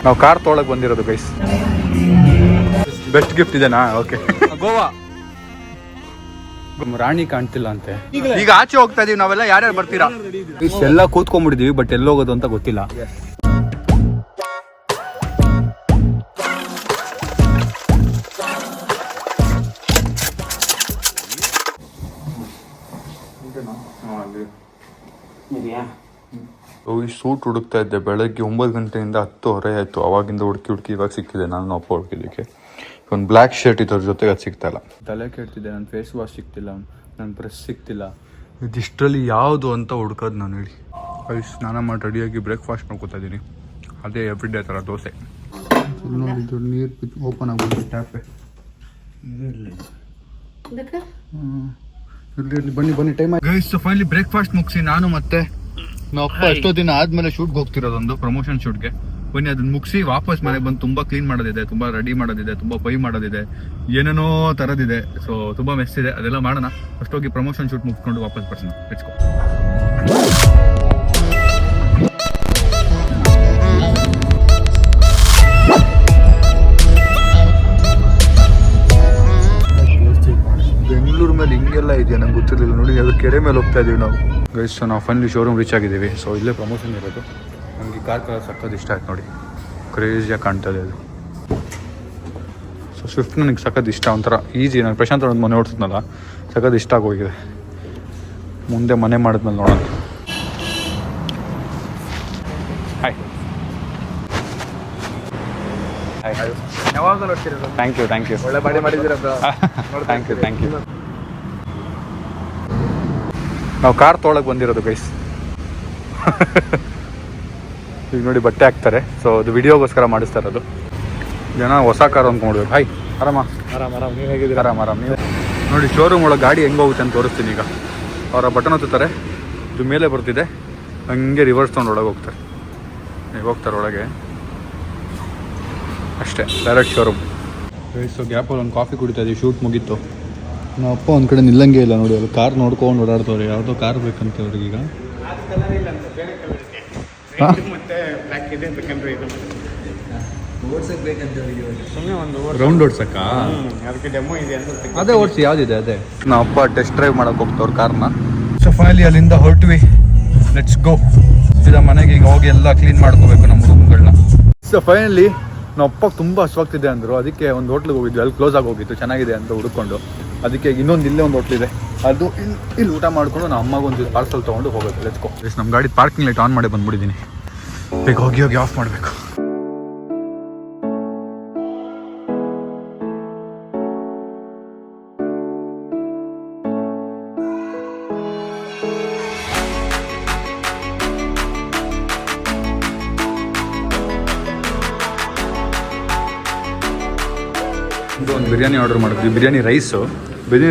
ನಾವು ಕಾರ್ ತೊಗೊಳಕ್ ಬಂದಿರೋದು ಗೈಸ್. ಬೆಸ್ಟ್ ಗಿಫ್ಟ್ ಇದೆನಾ? ಓಕೆ. ಗೋವಾ ರಾಣಿ ಕಾಣ್ತಿಲ್ಲ ಅಂತೆ. ಈಗ ಆಚೆ ಹೋಗ್ತಾ ಇದೀವಿ ನಾವೆಲ್ಲ. ಯಾರ್ಯಾರು ಬರ್ತೀರಾ? ಎಲ್ಲ ಕೂತ್ಕೊಂಡ್ಬಿಟ್ಟಿದೀವಿ, ಬಟ್ ಎಲ್ಲಿ ಹೋಗೋದು ಅಂತ ಗೊತ್ತಿಲ್ಲ. ಈ ಸೂಟ್ ಹುಡುಕ್ತಾ ಇದ್ದೆ ಬೆಳಗ್ಗೆ 9 ಗಂಟೆಯಿಂದ 10:30 ಆಯಿತು. ಅವಾಗಿಂದ ಹುಡುಕಿ ಇವಾಗ ಸಿಕ್ಕಿದೆ. ನಾನು ಅಪ್ಪ ಹುಡುಕಿದ್ದಕ್ಕೆ ಒಂದು ಬ್ಲ್ಯಾಕ್ ಶರ್ಟ್ ಇದ್ರ ಜೊತೆಗೆ ಅದು ಸಿಗ್ತಾ ಇಲ್ಲ. ತಲೆ ಕೆಡ್ತಿದ್ದೆ. ನನ್ನ ಫೇಸ್ ವಾಶ್ ಸಿಗ್ತಿಲ್ಲ, ನನ್ನ ಬ್ರಷ್ ಸಿಗ್ತಿಲ್ಲ. ಇದಿಷ್ಟರಲ್ಲಿ ಯಾವುದು ಅಂತ ಹುಡ್ಕೋದು ನಾನು. ಹೇಳಿ ಸ್ನಾನ ಮಾಡಿ ರೆಡಿಯಾಗಿ ಬ್ರೇಕ್ಫಾಸ್ಟ್ ನೋಡ್ಕೊತಾ ಇದ್ದೀನಿ. ಅದೇ ಎವ್ರಿ ಡೇ ಥರ ದೋಸೆ. ನೋಡಿದ್ದು ನೀರು ಓಪನ್ ಆಗ್ಬೋದು ಟ್ಯಾಪೆ. ಬನ್ನಿ ಟೈಮ್ ಆಯ್ತು. ಫೈನಲಿ ಬ್ರೇಕ್ಫಾಸ್ಟ್ ಮುಗಿಸಿ ನಾನು ಮತ್ತೆ ನಾವು ಅಪ್ಪ ಎಷ್ಟೋ ದಿನ ಆದ್ಮೇಲೆ ಶೂಟ್ಗೆ ಹೋಗ್ತಿರೋದೊಂದು ಪ್ರಮೋಷನ್ ಶೂಟ್ಗೆ. ಬನ್ನಿ ಅದನ್ನ ಮುಗಿಸಿ ವಾಪಸ್ ಮನೆಗೆ ಬಂದು ತುಂಬಾ ಕ್ಲೀನ್ ಮಾಡೋದಿದೆ, ತುಂಬಾ ರೆಡಿ ಮಾಡೋದಿದೆ, ತುಂಬಾ ಪೈ ಮಾಡೋದಿದೆ, ಏನೇನೋ ತರದಿದೆ. ಸೊ ತುಂಬಾ ಮೆಸ್ ಇದೆ, ಅದೆಲ್ಲ ಮಾಡೋಣ. ಅಷ್ಟೋಗಿ ಪ್ರಮೋಷನ್ ಶೂಟ್ ಮುಗಿಸ್ಕೊಂಡು ವಾಪಸ್ ಬರ್ಸೋಣ. Let's go. ಬೆಂಗಳೂರು ಮೇಲೆ ಹಿಂಗೆಲ್ಲ ಇದೆಯಾ ನಂಗೆ ಗೊತ್ತಿರಲಿಲ್ಲ. ನೋಡಿ ಅದು ಕೆರೆ ಮೇಲೆ ಹೋಗ್ತಾ ಇದೀವಿ ನಾವು ಗೈಸ್. ನಾವು ಫೈನಲಿ ಶೋರೂಮ್ ರೀಚ್ ಆಗಿದ್ದೀವಿ. ಸೊ ಇಲ್ಲೇ ಪ್ರಮೋಷನ್ ಇರೋದು. ನನಗೆ ಕಾರ್ ಕಲರ್ ಸಕ್ಕತ್ ಇಷ್ಟ ಆಯ್ತು ನೋಡಿ, ಕ್ರೇಜಿಯಾಗಿ ಕಾಣ್ತದೆ ಅದು. ಸೊ ಸ್ವಿಫ್ಟ್ ನನಗೆ ಸಕ್ಕತ್ ಇಷ್ಟ, ಒಂಥರ ಈಸಿ. ನಾನು ಪ್ರಶಾಂತ್ ಒಂದು ಮನೆ ಓಡಿಸಿದ್ನಲ್ಲ, ಸಕ್ಕತ್ ಇಷ್ಟ ಆಗೋಗಿದೆ. ಮುಂದೆ ಮನೆ ಮಾಡಿದ್ಮೇಲೆ ನೋಡೋಣ. Hi hi. ಯಾವಾಗ ನೋಡ್ತೀರಲ್ಲ. ಥ್ಯಾಂಕ್ ಯು ಒಳ್ಳೆ ಬಾಡಿ ಮಾಡಿದ್ದೀರ. Thank you. ನಾವು ಕಾರ್ ತೊಗೊಳಕ್ ಬಂದಿರೋದು ಗೈಸ್. ಈಗ ನೋಡಿ ಬಟ್ಟೆ ಹಾಕ್ತಾರೆ. ಸೊ ಅದು ವಿಡಿಯೋಗೋಸ್ಕರ ಮಾಡಿಸ್ತಾ ಇರೋದು. ಜನ ಹೊಸ ಕಾರ್ ಅಂದ್ಕೊಂಡ್ಬೇಕು. ಹಾಯ್ ಆರಾಮ. ನೀವು ಹೇಗಿದ್ದೀರಾ? ಆರಾಮ. ನೀವು ನೋಡಿ ಶೋರೂಮ್ ಒಳಗೆ ಗಾಡಿ ಹೆಂಗೆ ಹೋಗುತ್ತೆ ಅಂತ ತೋರಿಸ್ತೀನಿ. ಈಗ ಅವರ ಬಟನ್ ಹೊತ್ತುತ್ತಾರೆ, ಇದು ಮೇಲೆ ಬರ್ತಿದೆ, ಹಂಗೆ ರಿವರ್ಸ್ ತೊಗೊಂಡು ಒಳಗೆ ಹೋಗ್ತಾರೆ. ಈಗ ಹೋಗ್ತಾರೆ ಒಳಗೆ ಅಷ್ಟೇ, ಡೈರೆಕ್ಟ್ ಶೋರೂಮ್. ಸೊ ಗ್ಯಾಪಲ್ಲಿ ಒಂದು ಕಾಫಿ ಕುಡಿತಾ ಇದ್ದೀವಿ. ಶೂಟ್ ಮುಗೀತು. ನಮ್ಮ ಅಪ್ಪ ಒಂದು ಕಡೆ ನಿಲ್ಲಂಗೆ ಇಲ್ಲ ನೋಡಿ. ಅಲ್ಲಿ ಕಾರ್ ನೋಡ್ಕೊಂಡು ಓಡಾಡ್ತವ್ರೆ. ಯಾವುದೋ ಕಾರ್ ಬೇಕಂತ ಅವ್ರಿಗೆ. ಈಗ ರೌಂಡ್ ಓಡ್ಸಕ್ಕ ಅದೇ ಓಡಿಸಿ ಯಾವುದಿದೆ ಅದೇ. ನಮ್ಮ ಅಪ್ಪ ಟೆಸ್ಟ್ ಡ್ರೈವ್ ಮಾಡಕ್ಕೆ ಹೋಗ್ತವ್ರು ಕಾರ್ನ. ಸೊ ಫೈನಲಿ ಅಲ್ಲಿಂದ ಹೊರಟ್ವಿ. Let's go. ಸೀದಾ ಮನೆಗೆ ಈಗ ಹೋಗಿ ಎಲ್ಲ ಕ್ಲೀನ್ ಮಾಡ್ಕೋಬೇಕು ನಮ್ಮ ರೂಮ್ಗಳನ್ನ. ಸೊ ಫೈನಲಿ ನಮ್ಮ ಅಪ್ಪಗೆ ತುಂಬ ಹಸುವಾಗ್ತಿದೆ ಅಂದರು. ಅದಕ್ಕೆ ಒಂದು ಹೋಟ್ಲಿಗೆ ಹೋಗಿದ್ವಿ. ಅಲ್ಲಿ ಕ್ಲೋಸ್ ಆಗಿ ಹೋಗಿತ್ತು, ಚೆನ್ನಾಗಿದೆ ಅಂತ ಹುಡ್ಕೊಂಡು. ಅದಕ್ಕೆ ಇನ್ನೊಂದು ಇಲ್ಲೇ ಒಂದು ಹೋಟ್ಲಿದೆ, ಅದು ಇಲ್ಲಿ ಊಟ ಮಾಡಿಕೊಂಡು ನಮ್ಮ ಅಮ್ಮಗೆ ಒಂದು ಪಾರ್ಸಲ್ ತೊಗೊಂಡು ಹೋಗೋದು. Let's go. ನಮ್ಮ ಗಾಡಿ ಪಾರ್ಕಿಂಗ್ ಲೈಟ್ ಆನ್ ಮಾಡಿ ಬಂದ್ಬಿಟ್ಟಿದ್ದೀನಿ. ಬೇಗ ಹೋಗಿ ಆಫ್ ಮಾಡಬೇಕು. ಒಂದು ಬಿರಿಯಾನಿ ಆರ್ಡರ್ ಮಾಡಿದ್ವಿ. ಬಿರಿಯಾನಿ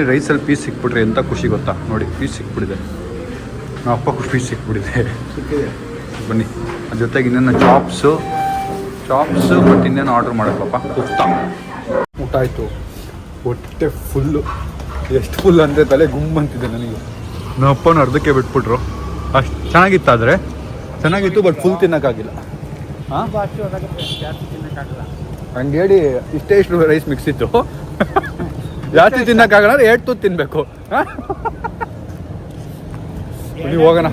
ರೈಸಲ್ಲಿ ಪೀಸ್ ಸಿಕ್ಬಿಟ್ರೆ ಎಂಥ ಖುಷಿ ಗೊತ್ತಾ. ನೋಡಿ ಪೀಸ್ ಸಿಕ್ಬಿಟ್ಟಿದೆ. ನಮ್ಮ ಅಪ್ಪಕ್ಕೂ ಪೀಸ್ ಸಿಕ್ಬಿಟ್ಟಿದೆ. ಬನ್ನಿ ಅದ್ರ ಜೊತೆಗೆ ಇನ್ನೇನು ಚಾಪ್ಸು ಮತ್ತು ಇನ್ನೇನು ಆರ್ಡರ್ ಮಾಡಬೇಕಪ್ಪ. ಊಟ ಆಯಿತು. ಹೊಟ್ಟೆ ಫುಲ್ಲು. ಎಷ್ಟು ಫುಲ್ ಅಂದರೆ ತಲೆ ಗುಮ್ಮಂತಿದೆ ನನಗೆ. ನಮ್ಮ ಅಪ್ಪನ ಅರ್ಧಕ್ಕೆ ಬಿಟ್ಬಿಟ್ರು. ಅಷ್ಟು ಚೆನ್ನಾಗಿತ್ತು, ಬಟ್ ಫುಲ್ ತಿನ್ನೋಕ್ಕಾಗಿಲ್ಲ. ಹಂಗೆ ಹೇಳಿ ಇಷ್ಟು ರೈಸ್ ಮಿಕ್ಸ್ ಇತ್ತು. ಜಾಸ್ತಿ ತಿನ್ನಕ್ಕಾಗಲ್ಲ, 8 ತುತ್ತು ತಿನ್ಬೇಕು. ನೀವು ಹೋಗೋಣ.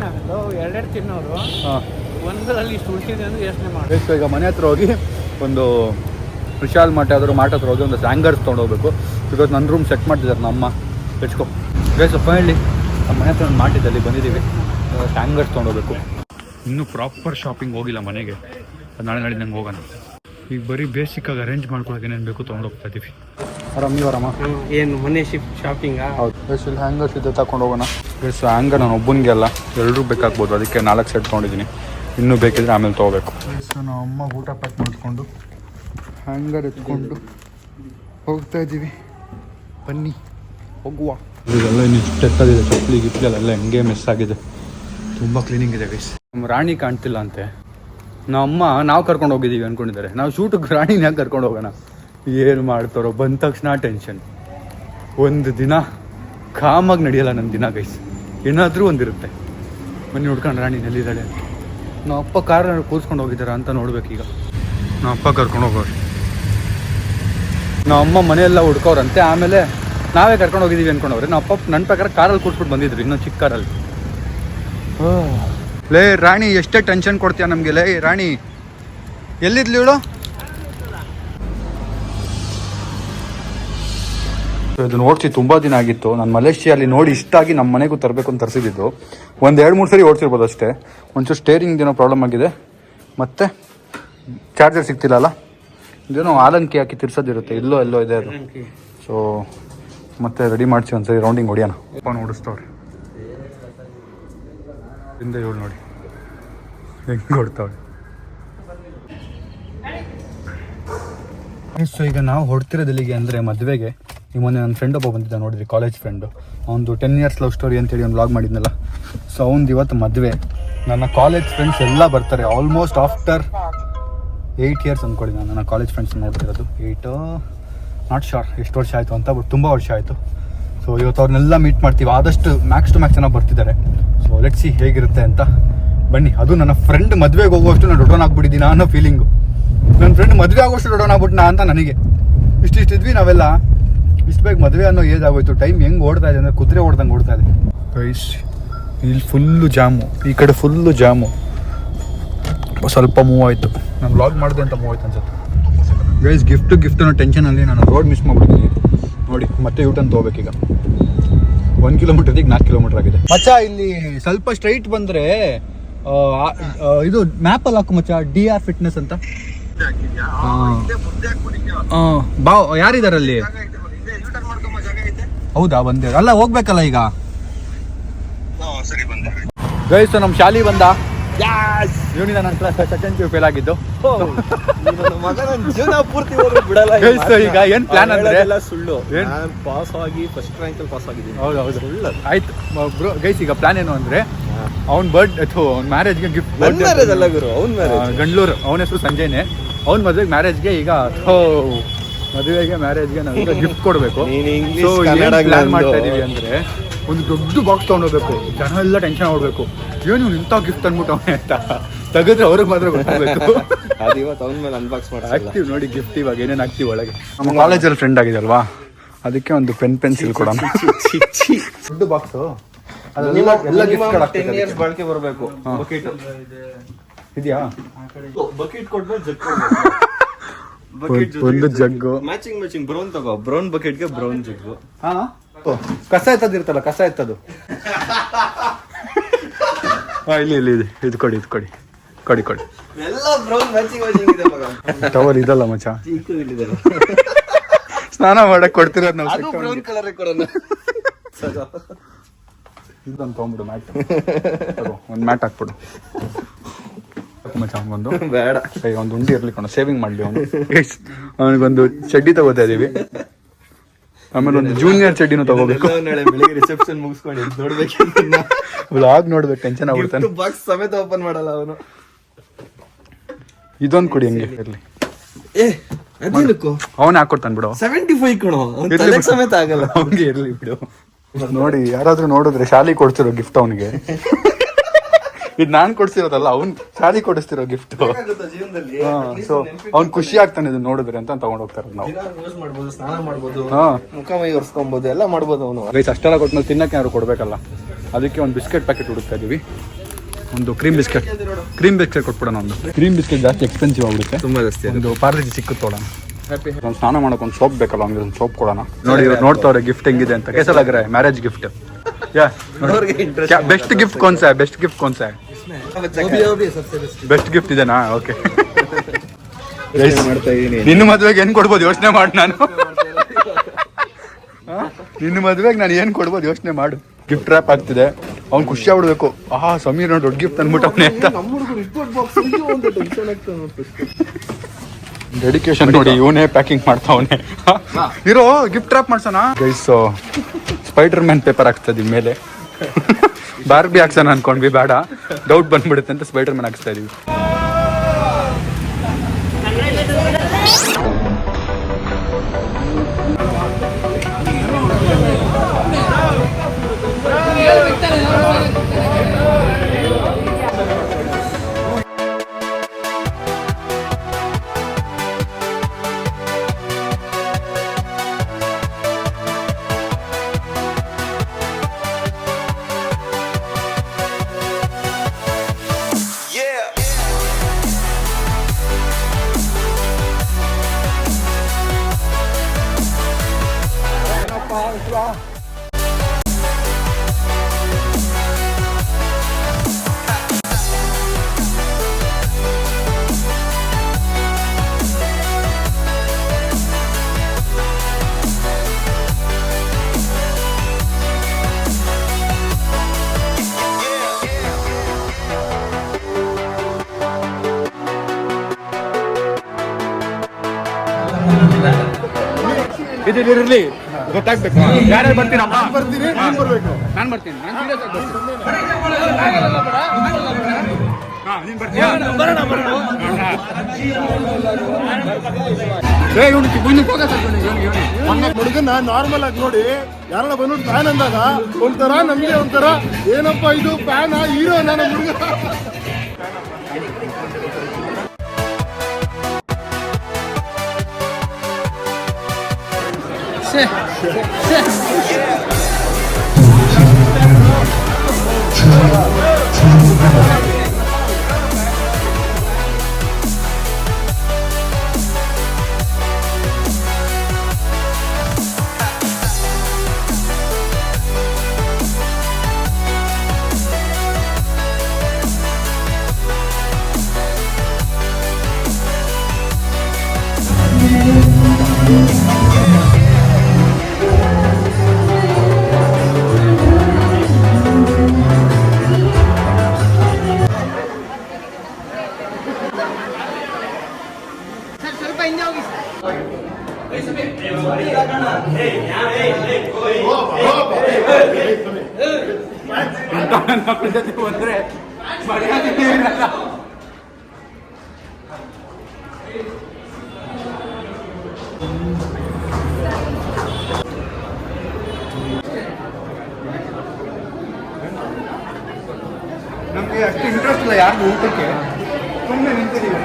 ಈಗ ಮನೆ ಹತ್ರ ಹೋಗಿ ಒಂದು ವಿಶಾಲ್ ಮಾಟ ಹತ್ರ ಹೋಗಿ ಒಂದು ಹ್ಯಾಂಗರ್ಸ್ ತೊಗೊಂಡೋಗ್ಬೇಕು. ಬಿಕಾಸ್ ನನ್ನ ರೂಮ್ ಸೆಟ್ ಮಾಡ್ತಿದ್ದಾರೆ ನಮ್ಮ ಅಮ್ಮ. ಹೆಚ್ಕೊ ಗೈಸ್. ಫೈನಲಿ ನಮ್ಮ ಮನೆ ಹತ್ರ ಒಂದು ಮಾಡಿದ್ದಲ್ಲಿ ಬಂದಿದ್ದೀವಿ. ಹ್ಯಾಂಗರ್ಸ್ ತೊಗೊಂಡೋಗ್ಬೇಕು. ಇನ್ನೂ ಪ್ರಾಪರ್ ಶಾಪಿಂಗ್ ಹೋಗಿಲ್ಲ ಮನೆಗೆ. ನಾಳೆ ನಂಗೆ ಹೋಗೋಣ. ಈಗ ಬರೀ ಬೇಸಿಕ್ಕಾಗಿ ಅರೇಂಜ್ ಮಾಡ್ಕೊಳಕ್ಕೆ ಏನೇನು ಬೇಕು ತೊಗೊಂಡೋಗ್ತಾ ಇದ್ದೀವಿ. ಆರಾಮ ಏನು ಮನೆ ಶಿಫ್ಟ್ ಶಾಪಿಂಗ? ಹೌದು. ಇಲ್ಲಿ ಹ್ಯಾಂಗರ್ಸ್ ಇದೆ, ತಗೊಂಡು ಹೋಗೋಣ. ಹ್ಯಾಂಗರ್ ನಾನು ಒಬ್ಬನಿಗೆ ಅಲ್ಲ, ಎಲ್ಲರೂ ಬೇಕಾಗ್ಬೋದು. ಅದಕ್ಕೆ 4 ಸೆಟ್ ತೊಗೊಂಡಿದ್ದೀನಿ. ಇನ್ನೂ ಬೇಕಿದ್ರೆ ಆಮೇಲೆ ತೊಗೋಬೇಕು. ಸೊ ನಾವು ಅಮ್ಮ ಊಟ ಪ್ಯಾಕ್ ಮಾಡಿಕೊಂಡು ಹ್ಯಾಂಗರ್ ಎತ್ಕೊಂಡು ಹೋಗ್ತಾ ಇದ್ದೀವಿ. ಬನ್ನಿ ಹೋಗುವ. ಇದೆಲ್ಲ ಇನ್ನು ಎತ್ತದಿದೆ. ಚಪ್ಪಲಿ ಗಿಪ್ಪಲೆಲ್ಲ ಹೆಂಗೆ ಮಿಸ್ ಆಗಿದೆ. ತುಂಬ ಕ್ಲೀನಿಂಗ್ ಇದೆ ಗೈಸ್. ನಮ್ಮ ರಾಣಿ ಕಾಣ್ತಿಲ್ಲ ಅಂತೆ. ನಮ್ಮಮ್ಮ ನಾವು ಕರ್ಕೊಂಡು ಹೋಗಿದ್ದೀವಿ ಅಂದ್ಕೊಂಡಿದ್ದಾರೆ. ನಾವು ಶೂಟಿಗೆ ರಾಣಿನ ಯಾಕೆ ಕರ್ಕೊಂಡು ಹೋಗೋಣ? ಏನು ಮಾಡ್ತಾರೋ ಬಂದ ತಕ್ಷಣ ಟೆನ್ಷನ್. ಒಂದು ದಿನ ಕಾಮಾಗಿ ನಡೆಯಲ್ಲ ನನ್ನ ದಿನ ಗೈಸ್. ಏನಾದರೂ ಒಂದಿರುತ್ತೆ. ಬನ್ನಿ ಹುಡ್ಕೊಂಡು ರಾಣಿ ಎಲ್ಲಿದ್ದಾಳೆ ಅಂತ. ನಮ್ಮ ಅಪ್ಪ ಕಾರ್ ಕೂರಿಸ್ಕೊಂಡು ಹೋಗಿದ್ದಾರೆ ಅಂತ ನೋಡ್ಬೇಕೀಗ. ನಮ್ಮ ಅಪ್ಪ ಕರ್ಕೊಂಡು ಹೋಗೋರು, ನಮ್ಮ ಅಮ್ಮ ಮನೆಯೆಲ್ಲ ಹುಡ್ಕೋರಂತೆ. ಆಮೇಲೆ ನಾವೇ ಕರ್ಕೊಂಡು ಹೋಗಿದ್ದೀವಿ ಅಂದ್ಕೊಂಡವ್ರೆ. ನಮ್ಮ ಅಪ್ಪ ನನ್ನ ಪ್ರಕಾರ ಕಾರಲ್ಲಿ ಕೂರಿಸ್ಬಿಟ್ಟು ಬಂದಿದ್ರು, ಇನ್ನೊಂದು ಚಿಕ್ಕ ಕಾರಲ್ಲಿ. ಲೇ ರಾಣಿ, ಎಷ್ಟೇ ಟೆನ್ಷನ್ ಕೊಡ್ತೀಯ ನಮಗೆ. ಲೇ ರಾಣಿ, ಎಲ್ಲಿದ್ಲಿ ಇವಳು? ಇದು ಓಡಿಸಿ ತುಂಬ ದಿನ ಆಗಿತ್ತು. ನಾನು ಮಲೇಷಿಯಲ್ಲಿ ನೋಡಿ ಇಷ್ಟ ಆಗಿ ನಮ್ಮ ಮನೆಗೂ ತರಬೇಕು ಅಂತ ತರಿಸಿದ್ದು. ಒಂದು 2-3 ಸರಿ ಓಡಿಸಿರ್ಬೋದು ಅಷ್ಟೇ. ಒಂಚೂರು ಸ್ಟೇರಿಂಗ್ ಏನೋ ಪ್ರಾಬ್ಲಮ್ ಆಗಿದೆ, ಮತ್ತು ಚಾರ್ಜರ್ ಸಿಗ್ತಿಲ್ಲಲ್ಲ. ಇದೇನೋ ಆಲನ್ಕಿ ಹಾಕಿ ತಿರ್ಸೋದಿರುತ್ತೆ, ಎಲ್ಲೋ ಇದೆ ಅದು. ಸೊ ಮತ್ತೆ ರೆಡಿ ಮಾಡಿಸಿ ಒಂದ್ಸರಿ ರೌಂಡಿಂಗ್ ಹೊಡಿಯೋಣ. ಫೋನ್ ಓಡಿಸ್ತವ್ರಿ ಹಿಂದೆ ಇವಳು ನೋಡಿ ಹೆಂಗೆ ಹೊಡ್ತಾವೆ. ಸೊ ಈಗ ನಾವು ಹೊಡ್ತಿರೋದಲ್ಲಿಗೆ ಅಂದರೆ ಮದುವೆಗೆ. ಈ ಮೊನ್ನೆ ನನ್ನ ಫ್ರೆಂಡ್ ಒಬ್ಬ ಬಂದಿದ್ದ, ನೋಡಿದ್ರಿ, ಕಾಲೇಜ್ ಫ್ರೆಂಡು. ಅವನದು 10 years ಲವ್ ಸ್ಟೋರಿ ಅಂತೇಳಿ ಒಂದು ವ್ಲಾಗ್ ಮಾಡಿದ್ನಲ್ಲ. ಸೊ ಅವ್ನದು ಇವತ್ತು ಮದುವೆ. ನನ್ನ ಕಾಲೇಜ್ ಫ್ರೆಂಡ್ಸ್ ಎಲ್ಲ ಬರ್ತಾರೆ. ಆಲ್ಮೋಸ್ಟ್ ಆಫ್ಟರ್ 8 years ಅಂದ್ಕೊಳ್ಳಿ ನಾನು ನನ್ನ ಕಾಲೇಜ್ ಫ್ರೆಂಡ್ಸ್ ನೋಡ್ತಿರೋದು. 8 ನಾಟ್ ಶೋರ್ ಎಷ್ಟು ವರ್ಷ ಆಯಿತು ಅಂತ, ಬಟ್ ತುಂಬ ವರ್ಷ ಆಯಿತು. ಸೊ ಇವತ್ತು ಅವ್ರನ್ನೆಲ್ಲ ಮೀಟ್ ಮಾಡ್ತೀವಿ. ಆದಷ್ಟು ಮ್ಯಾಕ್ಸ್ ಟು ಮ್ಯಾಕ್ಸ್ ಜನ ಬರ್ತಿದ್ದಾರೆ. ಸೊ ಲೆಟ್ಸ್ ಸಿ ಹೇಗಿರುತ್ತೆ ಅಂತ. ಬನ್ನಿ. ಅದು ನನ್ನ ಫ್ರೆಂಡ್ ಮದುವೆಗೆ ಹೋಗುವಷ್ಟು ನಾನು ದೊಡ್ಡವನ್ ಆಗ್ಬಿಟ್ಟಿದ್ದೀನಿ ಅನ್ನೋ ಫೀಲಿಂಗು. ನನ್ನ ಫ್ರೆಂಡ್ ಮದುವೆ ಆಗೋಷ್ಟು ದೊಡ್ಡವನ್ ಆಗ್ಬಿಟ್ನಾ ಅಂತ ನನಗೆ. ಇಷ್ಟಿದ್ವಿ ನಾವೆಲ್ಲ, ಇಷ್ಟು ಬೇಗ ಮದುವೆ ಅನ್ನೋ ಏಜ್ ಆಗೋಯ್ತು. ಟೈಮ್ ಹೆಂಗೆ ಓಡ್ತಾ ಇದೆ ಅಂದರೆ ಕುದುರೆ ಓಡ್ದಂಗೆ ಓಡ್ತಾ ಇದೆ. ಗೈಸ್, ಇಲ್ಲಿ ಫುಲ್ಲು ಜಾಮು, ಈ ಕಡೆ ಫುಲ್ಲು ಜಾಮು. ಸ್ವಲ್ಪ ಮೂವ್ ಆಯಿತು, ನಾನು ವ್ಲಾಗ್ ಮಾಡಿದೆ ಅಂತ ಮೂವ್ ಆಯ್ತು ಅನ್ಸುತ್ತೆ. ಗೈಸ್, ಗಿಫ್ಟ್ ಅನ್ನೋ ಟೆನ್ಷನಲ್ಲಿ ನಾನು ರೋಡ್ ಮಿಸ್ ಮಾಡ್ಬಿಟ್ಟಿದ್ದೀನಿ ನೋಡಿ. ಮತ್ತೆ ಯೂಟರ್ನ್ ತೊಗೋಬೇಕೀಗ. 1 ಕಿಲೋಮೀಟರ್ಗೆ 4 ಕಿಲೋಮೀಟರ್ ಆಗಿದೆ ಮಚ್ಚ. ಇಲ್ಲಿ ಸ್ವಲ್ಪ ಸ್ಟ್ರೈಟ್ ಬಂದರೆ ಇದು ಮ್ಯಾಪಲ್ಲಿ ಹಾಕು ಮಚ್ಚ, DR ಫಿಟ್ನೆಸ್ ಅಂತ. ಬಾ, ಯಾರಿದಾರಲ್ಲಿ? ಹೌದಾ, ಬಂದೆ. ಅಲ್ಲ ಹೋಗ್ಬೇಕಲ್ಲ ಈಗ. ಗೈಸ್, ನಮ್ಮ ಶಾಲಿ ಬಂದ. ಇವನಿಂದ ನನ್ನ ಕ್ಲಾಸ್ ಸೆಕೆಂಡ್ ಪಿ ಫೇಲ್ ಆಗಿದ್ದು. ಗೈಸ್, ಈಗ ಏನ್ ಪ್ಲಾನ್ ಅಂದ್ರೆ ಸುಳ್ಳು. ಪಾಸ್ ಆಗಿ ಫಸ್ಟ್ ರ್ಯಾಂಕ್ ಅಲ್ಲಿ ಪಾಸ್ ಆಗಿದ್ದೀನಿ. ಹೌದು ಆಯ್ತು ಬ್ರೋ. ಗೈಸ್, ಈಗ ಪ್ಲಾನ್ ಏನು ಅಂದ್ರೆ ಅವ್ನ ಅವ್ನ ಮ್ಯಾರೇಜ್ಗೆ ಗಿಫ್ಟ್. ಗಂಡ್ಲೂರು, ಅವನ ಹೆಸರು ಸಂಜಯ್ನೆ. ಅವ್ನ ಮದುವೆಗೆ ಮ್ಯಾರೇಜ್ಗೆ ಈಗ ಮ್ಯಾರೇಜ್ಗೆ ನಾವೀಗ ಗಿಫ್ಟ್ ಕೊಡಬೇಕು. ಸೊ ಪ್ಲಾನ್ ಮಾಡ್ತಾ ಇದೀವಿ ಅಂದ್ರೆ ಒಂದು ದೊಡ್ಡ ಬಾಕ್ಸ್ ತೊಗೊಂಡೋಗ್ಬೇಕು. ಜನ ಎಲ್ಲ ಟೆನ್ಷನ್ ಆಗ್ಬೇಕು, ಏನು ಇಂಥ ಗಿಫ್ಟ್ ಅಂದ್ಬಿಟ್ಟು ಅವನೇ ಅಂತ. ತೆಗೆದ್ರೆ ಅವ್ರಿಗೆ ಮಾತ್ರ ಗೊತ್ತಾಗಬೇಕು. ಹಾಕ್ತೀವಿ ನೋಡಿ ಗಿಫ್ಟ್. ಇವಾಗ ಏನೇನು ಹಾಕ್ತೀವಿ ಒಳಗೆ. ನಮ್ಮ ಕಾಲೇಜಲ್ಲಿ ಫ್ರೆಂಡ್ ಆಗಿದಲ್ವಾ, ಅದಕ್ಕೆ ಒಂದು ಪೆನ್ಸಿಲ್ ಕೊಡೋಣ. ದೊಡ್ಡ ಬಾಕ್ಸು, ಎಲ್ಲ ಗಿಫ್ಟ್ ಬಾಳಿಕೆ ಬರಬೇಕು. ಇದೆಯಾ? ಬಕೆಟ್ ಕೊಟ್ರೆ ಒಂದು ಜಗ್ಗು ಮ್ಯಾಚಿಂಗ್ ಬ್ರೌನ್ ತಗೋ. ಬ್ರೌನ್ ಬಕೆಟ್ಗೆ ಬ್ರೌನ್ ಜಗ್ಗು. ಹಾ, ಕಸ ಎತ್ತದಿರ್ತಲ್ಲ, ಕಸ ಎತ್ತದು. ಇಲ್ಲಿ ಇದು ಕೊಡಿ ಎಲ್ಲ ಬ್ರೌನ್ ಮ್ಯಾಚಿಂಗ್ ಇದೆ ಮಗ. ಟವಲ್ ಇದಲ್ಲ ಮಚ್ಚ, ಸ್ನಾನ ಮಾಡಕ್ ಕೊಡ್ತಿರೋದು ನಾವು. ಅದು ಬ್ರೌನ್ ಕಲರ್ ಕೊಡೋಣ. ಇದೊಂದು ತೊಗೊಂಬಿಡು, ಮ್ಯಾಟ್. ಒಂದು ಮ್ಯಾಟ್ ಹಾಕ್ಬಿಡು ಮಚ್ಚ. ಒಂದು ಬೇಡ, ಒಂದು ಉಂಡಿ ಇರ್ಲಿಕ್ಕೆ ಸೇವಿಂಗ್ ಮಾಡ್ಲಿ ಅವನು. ಅವನಿಗೊಂದು ಚಡ್ಡಿ ತಗೋತಾ ಇದೀವಿ. ಆಮೇಲೆ ಒಂದು ಜೂನಿಯರ್ ಚಡ್ಡಿನೂ ತಗೋಬೇಕು. ನಾಳೆ ಬೆಳಿಗ್ಗೆ ರಿಸೆಪ್ಷನ್ ಮುಗಿಸ್ಕೊಂಡು ನೋಡ್ಬೇಕು, ವ್ಲಾಗ್ ನೋಡ್ಬೇಕು. ಟೆನ್ಷನ್ ಆಗ್ಬಿಡ್ತಾನೆ. ಬಾಕ್ಸ್ ಸಮೇತ ಓಪನ್ ಮಾಡಲ್ಲ ಅವನು. ಇದೊಂದು ಕೊಡಿ, ಹಂಗೆ ಇರ್ಲಿ. ಅವನೇ ಹಾಕೊಡ್ತಾನೆ ಬಿಡು. 75 ಕೊಡು, ಸಮೇತ ಆಗಲ್ಲ. ಹಂಗೆ ಇರ್ಲಿ ಬಿಡು. ನೋಡಿ, ಯಾರಾದ್ರೂ ನೋಡಿದ್ರೆ ಶಾಲಿ ಕೊಡ್ತಿರೋ ಗಿಫ್ಟ್ ಅವನಿಗೆ. ಇದು ನಾನ್ ಕೊಡ್ಸಿರೋದಲ್ಲ, ಅವ್ನ್ ಶಾಲಿ ಕೊಡಿಸ್ತಿರೋ ಗಿಫ್ಟ್. ಸೊ ಅವ್ನ್ ಖುಷಿ ಆಗ್ತಾನೆ ಇದನ್ನ ನೋಡಿದ್ರೆ ಅಂತ ತಗೊಂಡ್ ಹೋಗ್ತಾರೆ. ನಾವು ಸ್ನಾನ ಮಾಡ್ಬೋದು, ಮುಖ ಮೈ ಒರೆಸ್ಕೊಬಹುದು, ಎಲ್ಲ ಮಾಡ್ಬೋದು ಅವನು. ಗೈಸ್, ಅಷ್ಟೆಲ್ಲ ಕೊಟ್ಟು ತಿನ್ನಕ್ಕೆ ಯಾರು ಕೊಡ್ಬೇಕಲ್ಲ, ಅದಕ್ಕೆ ಒಂದು ಬಿಸ್ಕೆಟ್ ಪ್ಯಾಕೆಟ್ ಹುಡುಕ್ತಾ ಇದೀವಿ. ಒಂದು ಕ್ರೀಮ್ ಬಿಸ್ಕೆಟ್ ಕೊಟ್ಬಿಡೋಣ. ಒಂದು ಕ್ರೀಮ್ ಬಿಸ್ಕೆಟ್ ಜಾಸ್ತಿ ಎಕ್ಸ್ಪೆನ್ಸಿವ್ ಆಗ್ಬಿಡುತ್ತೆ, ತುಂಬಾ ಜಾಸ್ತಿ. ಒಂದು ಪಾರ್ಲೆಜಿ ಸಿಕ್ಕುತ್ತೆ ತೊಗೊಳೋಣ. ಒಂದು ಸ್ನಾನ ಮಾಡಕ್ ಒಂದು ಸೋಪ್ ಬೇಕಲ್ಲ, ಅವ್ನಿಗೆ ಒಂದು ಸೋಪ್ ಕೊಡೋಣ. ನೋಡಿ, ಇವ್ರು ನೋಡ್ತಾವ್ರೆ ಗಿಫ್ಟ್ ಹೆಂಗಿದೆ ಅಂತ. ಕೇಸಲಾಗ್ರೆ marriage gift. Best gift Kaun ಸಾ? ಬೆಸ್ಟ್ ಗಿಫ್ಟ್ ಕೌನ್ ಸಾ? ಬೆಸ್ಟ್ ಗಿಫ್ಟ್ ಇದೆನಾ? ಓಕೆ. ನಿನ್ನ ಮದ್ವೆಗೆ ಏನ್ ಕೊಡ್ಬೋದು ಯೋಚನೆ ಮಾಡು. ನಿನ್ನ ಮದ್ವೆಗೆ ನಾನು ಏನ್ ಕೊಡ್ಬೋದು ಯೋಚನೆ ಮಾಡು. ಗಿಫ್ಟ್ ರ್ಯಾಪ್ ಆಗ್ತಿದೆ, ಅವ್ನು ಖುಷಿ ಆಗ್ಬಿಡ್ಬೇಕು. ಸಮೀರ್ ದೊಡ್ಡ ಗಿಫ್ಟ್ ಅಂದ್ಬಿಟ್ಟವನೇ ಅಂತ. ಡೆಡಿಕೇಶನ್ ನೋಡಿ, ಇವನೇ ಪ್ಯಾಕಿಂಗ್ ಮಾಡ್ತಾವನೆ. ಇರೋ ಗಿಫ್ಟ್ ರ್ಯಾಪ್ ಮಾಡ್ಸೋಣ. ಗೈಸ್, ಸ್ಪೈಡರ್ ಮ್ಯಾನ್ ಪೇಪರ್ ಹಾಕ್ತಾ ಇದೀವಿ ಮೇಲೆ. ಬಾರ್ಬಿ ಹಾಕ್ಸೋಣ ಅನ್ಕೊಂಡ್ವಿ, ಬೇಡ, ಡೌಟ್ ಬಂದ್ಬಿಡುತ್ತೆ ಅಂತ ಸ್ಪೈಡರ್ ಮ್ಯಾನ್ ಹಾಕ್ಸ್ತಾ ಇದೀವಿ. ಇದಿರಲಿ ಗೊತ್ತಾಗ್ಬೇಕು. ಯಾರ್ಯಾರು ಬರ್ತೀರಪ್ಪ? ಬರ್ತೀನಿ, ನೀನ್ ಬರ್ಬೇಕು. ನಾನು ಬರ್ತೀನಿ. ನಾನು ಸೀರಿಯಸ್ ಆಗಿ ನೀನು ಬರ್ತೀಯಾ? ಹುಡುಗನ ನಾರ್ಮಲ್ ಆಗಿ ನೋಡಿ ಯಾರನ್ನ ಬಂದ್ಬಿಟ್ಟು ಫ್ಯಾನ್ ಅಂದಾಗ ಒಂಥರ ನಮ್ಗೆ ಒಂಥರ ಏನಪ್ಪ ಇದು ಫ್ಯಾನ್ ಹೀರೋ ನಮ್ಮ ಹುಡುಗ. ಬಂದ್ರೆ ಮರ್ಯಾದೆ ಇರಲ್ಲ. ನಮ್ಗೆ ಅಷ್ಟು ಇಂಟ್ರೆಸ್ಟ್ ಇಲ್ಲ ಯಾರಿಗೂ ಊಟಕ್ಕೆ. ಸುಮ್ಮನೆ ನಿಂತಿದ್ದೀವಿ.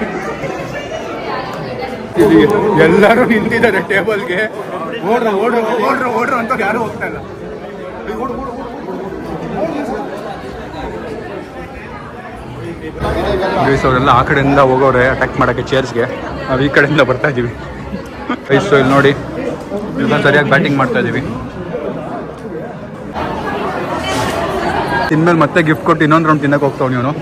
ಎಲ್ಲರೂ ನಿಂತಿದ್ದಾರೆ ಟೇಬಲ್ಗೆ. ಓಡ್ರ ಅಂತ ಯಾರು ಹೋಗ್ತಾ ಇಲ್ಲ. ಗೈಸ್ ಅವರೆಲ್ಲ ಆ ಕಡೆಯಿಂದ ಹೋಗೋರೆ ಅಟ್ಯಾಕ್ ಮಾಡೋಕ್ಕೆ ಚೇರ್ಸ್ಗೆ. ನಾವು ಈ ಕಡೆಯಿಂದ ಬರ್ತಾ ಇದ್ದೀವಿ. ಗೈಸ್ ಇಲ್ಲಿ ನೋಡಿ ಎಲ್ಲ ಸರಿಯಾಗಿ ಬ್ಯಾಟಿಂಗ್ ಮಾಡ್ತಾ ಇದ್ದೀವಿ. ತಿನ್ಮೇಲೆ ಮತ್ತೆ ಗಿಫ್ಟ್ ಕೊಟ್ಟು ಇನ್ನೊಂದು ರೌಂಡ್ ತಿನ್ನಕ್ಕೆ ಹೋಗ್ತಾವ ನೀನು.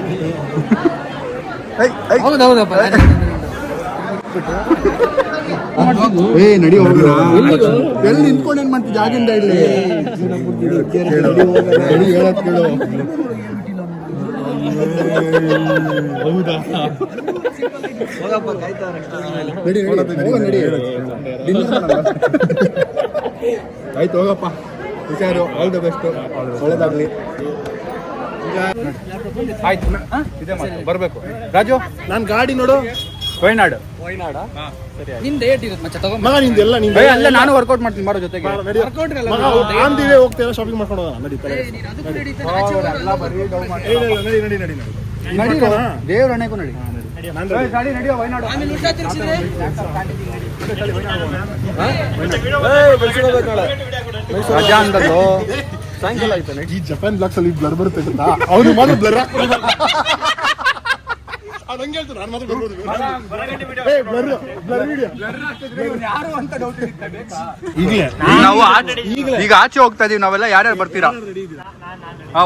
ಏ ನಡಿ ಹೋಗೋಣ. ಎಲ್ಲಿ ನಿಂತ್ಕೊಂಡು ಏನ್ ಮಾಡ್ತಿದ್ದೆ ಆಗಿಂದ ಇಲ್ಲಿ? ಹೇಳಕ್ ಕೇಳು. ಹೌದಾ? ನಡಿ ಆಯ್ತು ಹೋಗಪ್ಪ. ಹುಷಾರು. All the best. ಒಳ್ಳೇದಾಗ್ಲಿ. ಆಯ್ತು ಇದೆ ಮಾತು ಬರಬೇಕು. ರಾಜು ನಾನ್ ಗಾಡಿ ನೋಡು. ವಯನಾಡು. ನಿನ್ ಡೇಟ್ ಇರುತ್ತೆ ಮಚ್ಚ ತಗೊಂಡ್ ಮಗ ನಿಂದೆಲ್ಲ ನಿಂದ ಅಲ್ಲ ನಾನು ವರ್ಕೌಟ್ ಮಾಡ್ತೀನಿ ಬಾರೋ ಜೊತೆಗೆ. ಆಂದಿವೆ ಹೋಗ್ತೇವೆ ಶಾಪಿಂಗ್ ಮಾಡ್ಕೊಂಡು ಹೋಗೋಣ. ನಡಿ ನಡಿ ದೇವ್ರ ಹಣೆಗೂ ನಡಿ. ನಡಿಯೋ ವಯನಾಡು. ರಜಾ ಅಂದಲ್ಲೋ ಸಾಯಂಕಾಲ ಆಯ್ತಾ? ಈ ಜಪಾನ್ ಬ್ಲಾಕ್ಸ್ ಅಲ್ಲಿ ಬ್ಲರ್ ಬರುತ್ತೆ ಗೊತ್ತಾ? ಅವ್ನು ಮಾತ್ರ ಬ್ಲರ್ ಈಗ ಆಚೆ ಹೋಗ್ತಾ ಇದೀವಿ ನಾವೆಲ್ಲ. ಯಾರ್ಯಾರು ಬರ್ತೀರಾ?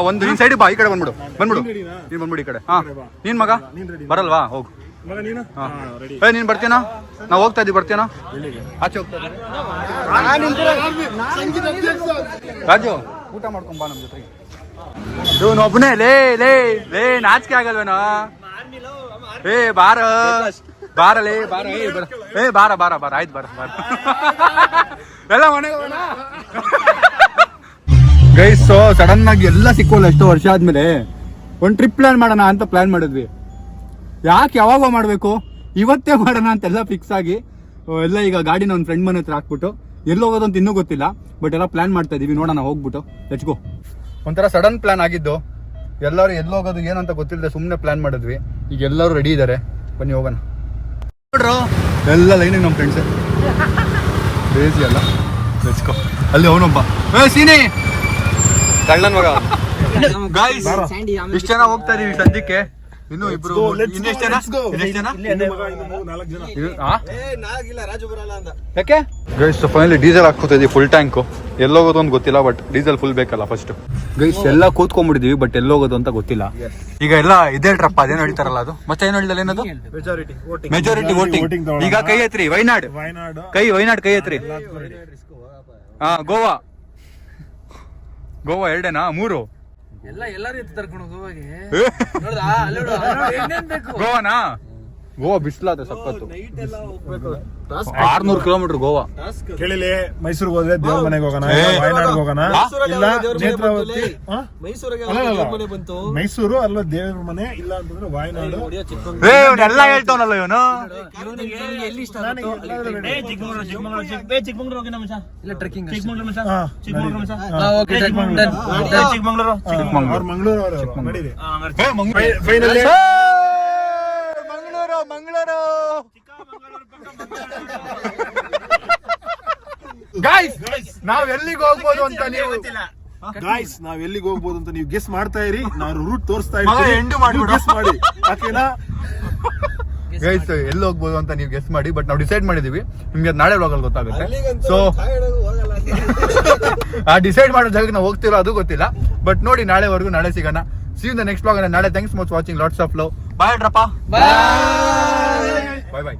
ಒಂದು ನಿನ್ ಸೈಡ್ ಬಾ. ಈ ಕಡೆ ಬಂದ್ಬಿಡು ನೀನ್ ಬಂದ್ಬಿಡು ಈ ಕಡೆ. ನೀನ್ ಮಗ ಬರಲ್ವಾ? ಹೋಗು. ನೀನ್ ಬರ್ತೀನಾ? ನಾವ್ ಹೋಗ್ತಾ ಇದೀವಿ. ಬರ್ತೀನಾ? ಆಚೆ ಹೋಗ್ತಾ ಇದೀವಿ. ರಾಜು ಊಟ ಮಾಡ್ಕೊಂಡ್ ಬಾ ನಮ್ ಜೊತೆಗೆ. ಇವನು ಒಬ್ಬನೇ. ಲೇ ಲೇ ಲೇ ನಾಚಿಕೆ ಆಗಲ್ವೇನೋ? ಏ ಬಾರ ಬಾರಲೇ ಬಾರ. ಏ ಬಾರ ಬಾರ ಬಾರ. ಆಯ್ತು ಬಾರ ಬಾರ. ಎಲ್ಲ ಮನೆಗೆ ಹೋಗೋಣ. ಗೈಸ್ ಸಡನ್ ಆಗಿ ಎಲ್ಲ ಸಿಕ್ಕೋಲ್ಲ. ಎಷ್ಟೋ ವರ್ಷ ಆದ್ಮೇಲೆ ಒಂದ್ ಟ್ರಿಪ್ ಪ್ಲಾನ್ ಮಾಡೋಣ ಅಂತ ಪ್ಲಾನ್ ಮಾಡಿದ್ವಿ. ಯಾಕೆ ಯಾವಾಗ ಮಾಡ್ಬೇಕು, ಇವತ್ತೇ ಮಾಡೋಣ ಅಂತೆಲ್ಲ ಫಿಕ್ಸ್ ಆಗಿ ಎಲ್ಲ ಈಗ ಗಾಡಿನ ಒಂದು ಫ್ರೆಂಡ್ ಮನೆ ಹತ್ರ ಹಾಕ್ಬಿಟ್ಟು ಎಲ್ಲಿ ಹೋಗೋದು ಅಂತ ಇನ್ನೂ ಗೊತ್ತಿಲ್ಲ. ಬಟ್ ಎಲ್ಲ ಪ್ಲಾನ್ ಮಾಡ್ತಾ ಇದೀವಿ. ನೋಡೋಣ ಹೋಗ್ಬಿಟ್ಟು ಲೆಟ್ಸ್ ಗೋ. ಒಂಥರ ಸಡನ್ ಪ್ಲಾನ್ ಆಗಿದ್ದು. ಎಲ್ಲರೂ ಎಲ್ಲಿ ಹೋಗೋದು ಏನಂತ ಗೊತ್ತಿಲ್ಲದೆ ಸುಮ್ಮನೆ ಪ್ಲಾನ್ ಮಾಡಿದ್ವಿ. ಈಗ ಎಲ್ಲರೂ ರೆಡಿ ಇದ್ದಾರೆ. ಬನ್ನಿ ಹೋಗೋಣ. ನೋಡ್ರು ಎಲ್ಲ ಲೈನಿಗೆ ನಮ್ಮ ಫ್ರೆಂಡ್ಸೇ. ಕ್ರೇಜಿ ಅಲ್ಲ? Let's go. ಅಲ್ಲಿ ಅವನೊಬ್ಬ ಸೀನಿ ಕಳ್ಳನ್ ಮಗ. ಗಾಯ್ಸ್ ಇಷ್ಟು ಜನ ಹೋಗ್ತಾ ಇದೀವಿ ಸದ್ಯಕ್ಕೆ. ಇನ್ನು ಇಬ್ರು. ಇನ್ನೆಷ್ಟು ಜನ? ಯಾಕೆ ಗೈಸ್ ಫೈನಲಿ ಡೀಸೆಲ್ ಹಾಕೋತಾ ಇದೀವಿ. Full tank. ಎಲ್ಲೋಗೋದು ಅಂತ ಗೊತ್ತಿಲ್ಲ. ಬಟ್ ಡೀಸೆಲ್ ಫುಲ್ ಬೇಕಲ್ಲ ಫಸ್ಟ್. ಗೈಸ್ ಎಲ್ಲ ಕೂತ್ಕೊಂಡ್ಬಿಟ್ಟಿದೀವಿ. ಬಟ್ ಎಲ್ಲೋಗೋದು ಅಂತ ಗೊತ್ತಿಲ್ಲ. ಈಗ ಎಲ್ಲ ಇದೇ ಟ್ರಪ್ ಅದೇನು ಹೇಳ್ತಾರಲ್ಲ ಅದು. ಮತ್ತೆ ಏನು ಹೇಳಿದಲ್ಲ ಏನದು? Majority voting. ಈಗ ಕೈ ಎತ್ರಿ. ವಯನಾಡ್ ಕೈ ಎತ್ರಿ. ಗೋವಾ ಎರಡೇನಾ? 3 ಎಲ್ಲರೂ ಎತ್ತು ತರ್ಕೊಂಡು ಗೋವಾಗೆ. ಗೋವಾನಾ? ಗೋವಾ ಬಿಸಿಲಾದ ಸಖತ್ತು 600 ಕಿಲೋಮೀಟರ್ ಗೋವಾ. ಕೇಳಿಲಿ, ಮೈಸೂರಿಗೆ ಹೋದ್ರೆ ದೇವ್ರ ಮನೆಗೆ ಹೋಗೋಣ, ವಾಯನಾಡ್ಗೆ ಹೋಗೋಣ, ಇಲ್ಲ ನೇತ್ರಾವತಿ. ಮೈಸೂರು ಅಲ್ಲ ದೇವ್ರ ಮನೆ, ಇಲ್ಲ ಅಂತಂದ್ರೆ ವಾಯನಾಡು. ಎಲ್ಲ ಹೇಳ್ತಾವನಲ್ಲ ಇವನು. ಮಂಗಳೂರು ಗಾಯ್ಸ್, ನಾವ್ ಎಲ್ಲಿಗೆ ಹೋಗ್ಬೋದು ಅಂತ ನೀವು ಗೆಸ್ ಮಾಡ್ತಾ ಇರಿ. ನಾನು ರೂಟ್ ತೋರಿಸ್ತಾ ಇದ್ದೀನಿ, ಗೆಸ್ ಮಾಡಿ. ಓಕೆನಾ ಗೈಸ್, ಎಲ್ಲಿ ಹೋಗ್ಬೋದು ಅಂತ ನೀವು ಗೆಸ್ ಮಾಡಿ. ಬಟ್ ನಾವು ಡಿಸೈಡ್ ಮಾಡಿದೀವಿ, ನಿಮ್ಗೆ ನಾಳೆ ವ್ಲಾಗಲ್ಲಿ ಗೊತ್ತಾಗುತ್ತೆ. ಸೊ ಆ ಡಿಸೈಡ್ ಮಾಡೋ ಜಾಗಕ್ಕೆ ನಾವು ಹೋಗ್ತಿರೋ ಅದು ಗೊತ್ತಿಲ್ಲ. ಬಟ್ ನೋಡಿ, ನಾಳೆವರೆಗೂ ನಾಳೆ ಸಿಗೋಣ. See you in the next vlog. ನಾಳೆ thanks so much for watching. Lots of love. Bye ಡ್ರಪ್ಪ. Bye bye.